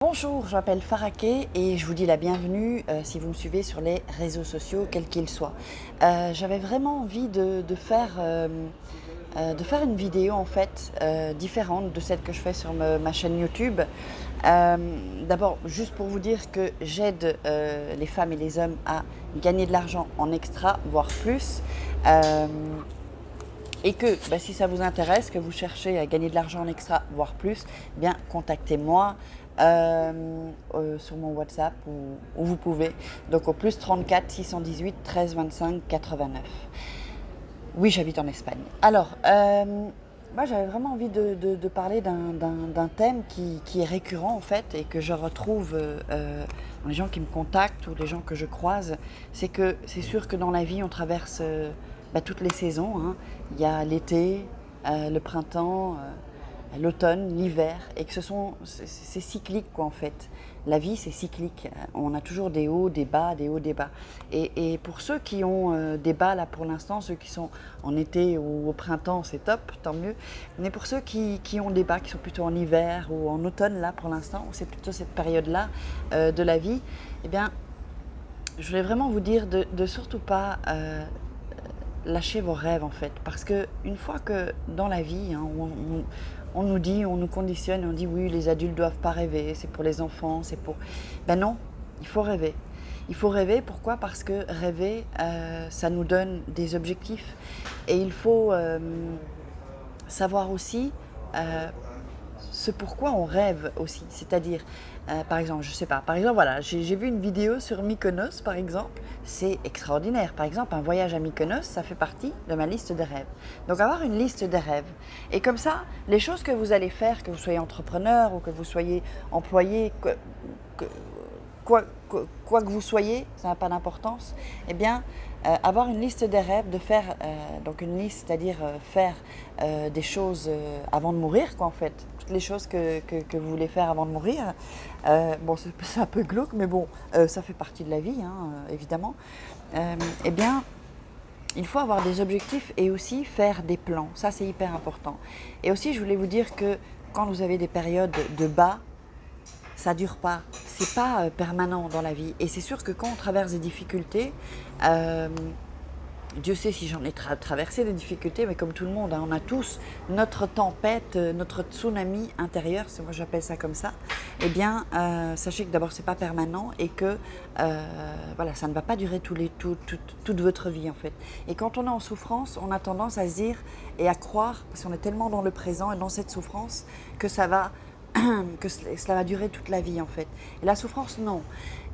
Bonjour, je m'appelle Faraké et je vous dis la bienvenue si vous me suivez sur les réseaux sociaux, quels qu'ils soient. J'avais vraiment envie de faire une vidéo en fait différente de celle que je fais sur ma chaîne YouTube. D'abord, juste pour vous dire que j'aide les femmes et les hommes à gagner de l'argent en extra, voire plus. Euh, et que si ça vous intéresse, que vous cherchez à gagner de l'argent en extra, voire plus, eh bien contactez-moi sur mon WhatsApp où vous pouvez. Donc au plus 34 618 13 25 89. Oui, j'habite en Espagne. Alors, moi j'avais vraiment envie de parler d'un thème qui est récurrent en fait et que je retrouve dans les gens qui me contactent ou les gens que je croise. C'est que c'est sûr que dans la vie on traverse toutes les saisons, hein. Il y a l'été, le printemps, l'automne, l'hiver, et que c'est cyclique quoi en fait. La vie c'est cyclique. On a toujours des hauts, des bas, des hauts, des bas. Et pour ceux qui ont des bas là pour l'instant, ceux qui sont en été ou au printemps, c'est top, tant mieux. Mais pour ceux qui ont des bas, qui sont plutôt en hiver ou en automne là pour l'instant, ou c'est plutôt cette période-là de la vie, eh bien, je voulais vraiment vous dire de surtout pas lâcher vos rêves en fait, parce que une fois que dans la vie, hein, on nous dit, on nous conditionne, on dit oui, les adultes doivent pas rêver, c'est pour les enfants, c'est pour... Ben non, il faut rêver. Il faut rêver, pourquoi? Parce que rêver, ça nous donne des objectifs. Et il faut savoir aussi ce pourquoi on rêve aussi. C'est-à-dire, par exemple, je sais pas, par exemple, voilà, j'ai vu une vidéo sur Mykonos, par exemple, c'est extraordinaire. Par exemple, un voyage à Mykonos, ça fait partie de ma liste de rêves. Donc, avoir une liste de rêves. Et comme ça, les choses que vous allez faire, que vous soyez entrepreneur ou que vous soyez employé, que- quoi que vous soyez, ça n'a pas d'importance, eh bien, avoir une liste des rêves, de faire, donc une liste, c'est-à-dire faire des choses avant de mourir, quoi, en fait. Toutes les choses que vous voulez faire avant de mourir. Bon, c'est un peu glauque, mais bon, ça fait partie de la vie, hein, évidemment. Eh bien, il faut avoir des objectifs et aussi faire des plans. Ça, c'est hyper important. Et aussi, je voulais vous dire que quand vous avez des périodes de bas, ça dure pas, c'est pas permanent dans la vie. Et c'est sûr que quand on traverse des difficultés, euh, Dieu sait si j'en ai traversé des difficultés, mais comme tout le monde, hein, on a tous notre tempête, notre tsunami intérieur, c'est moi j'appelle ça comme ça. Eh bien, sachez que d'abord c'est pas permanent et que voilà, ça ne va pas durer toute votre vie en fait. Et quand on est en souffrance, on a tendance à se dire et à croire, parce qu'on est tellement dans le présent et dans cette souffrance, que ça va cela va durer toute la vie en fait. Et la souffrance, non.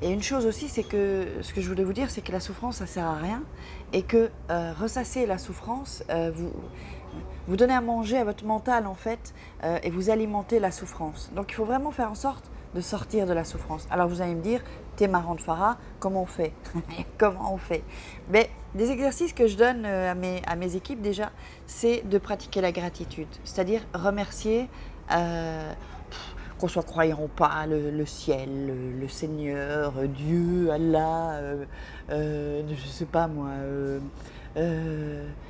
Et une chose aussi, c'est que ce que je voulais vous dire, c'est que la souffrance, ça sert à rien, et que ressasser la souffrance, vous donnez à manger à votre mental en fait, et vous alimentez la souffrance. Donc il faut vraiment faire en sorte de sortir de la souffrance. Alors vous allez me dire, t'es marrante Farah, comment on fait? Comment on fait? Mais des exercices que je donne à mes équipes déjà, c'est de pratiquer la gratitude, c'est-à-dire remercier. Qu'on soit croyant ou pas, le ciel, le Seigneur, Dieu, Allah, je sais pas moi,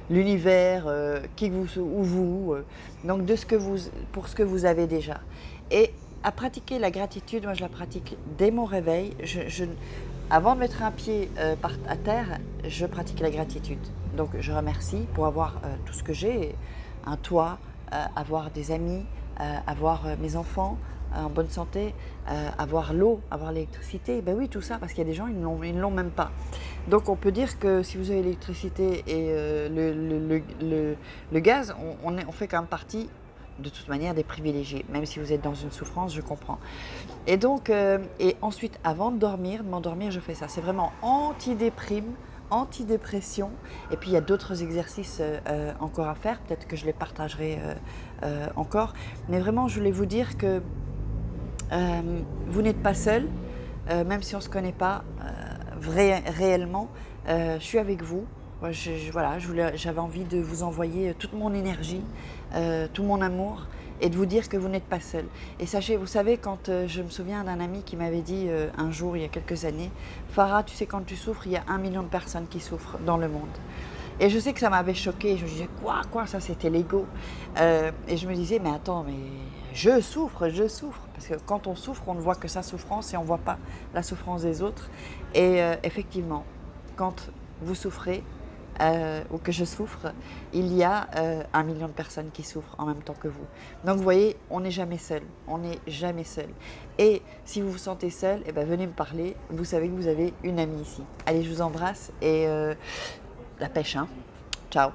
l'univers, qui vous ou vous, donc pour ce que vous avez déjà. Et à pratiquer la gratitude, moi je la pratique dès mon réveil. Avant de mettre un pied à terre, je pratique la gratitude. Donc je remercie pour avoir tout ce que j'ai, un toit, avoir des amis, avoir mes enfants en bonne santé, avoir l'eau, avoir l'électricité. Ben oui, tout ça, parce qu'il y a des gens, ils ne l'ont même pas. Donc on peut dire que si vous avez l'électricité et le gaz, on fait quand même partie de toute manière des privilégiés, même si vous êtes dans une souffrance, je comprends. Et donc, et ensuite, avant de m'endormir, je fais ça. C'est vraiment anti-déprime, antidépression. Et puis, il y a d'autres exercices encore à faire. Peut-être que je les partagerai encore. Mais vraiment, je voulais vous dire que vous n'êtes pas seul, même si on ne se connaît pas réellement. Je suis avec vous. Moi, voilà, j'avais envie de vous envoyer toute mon énergie, tout mon amour, et de vous dire que vous n'êtes pas seul. Et sachez, vous savez, quand je me souviens d'un ami qui m'avait dit un jour, il y a quelques années, Farah, tu sais, quand tu souffres, il y a 1 million de personnes qui souffrent dans le monde. Et je sais que ça m'avait choquée. Je me disais, quoi, ça c'était l'ego. Et je me disais, mais attends, mais je souffre. Parce que quand on souffre, on ne voit que sa souffrance et on ne voit pas la souffrance des autres. Et effectivement, quand vous souffrez, ou que je souffre, il y a 1 million de personnes qui souffrent en même temps que vous. Donc vous voyez, on n'est jamais seul, on n'est jamais seul. Et si vous vous sentez seul, eh ben, venez me parler, vous savez que vous avez une amie ici. Allez, je vous embrasse et la pêche, hein. Ciao.